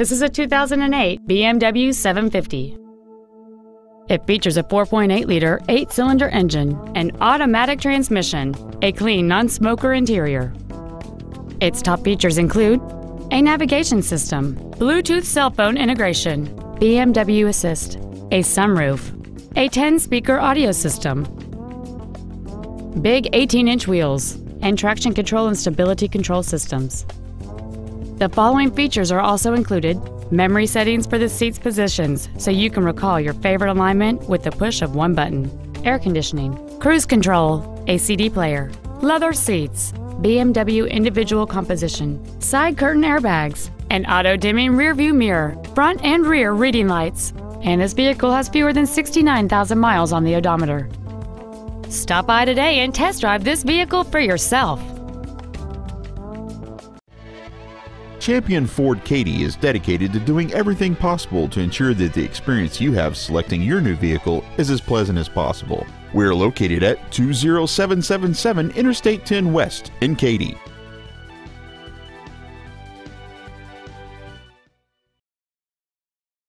This is a 2008 BMW 750. It features a 4.8-liter, 8-cylinder engine, an automatic transmission, a clean non-smoker interior. Its top features include a navigation system, Bluetooth cell phone integration, BMW Assist, a sunroof, a 10-speaker audio system, big 18-inch wheels, and traction control and stability control systems. The following features are also included: memory settings for the seat's positions so you can recall your favorite alignment with the push of one button, air conditioning, cruise control, a CD player, leather seats, BMW individual composition, side curtain airbags, an auto-dimming rear-view mirror, front and rear reading lights, and this vehicle has fewer than 69,000 miles on the odometer. Stop by today and test drive this vehicle for yourself. Champion Ford Katy is dedicated to doing everything possible to ensure that the experience you have selecting your new vehicle is as pleasant as possible. We're located at 20777 Interstate 10 West in Katy.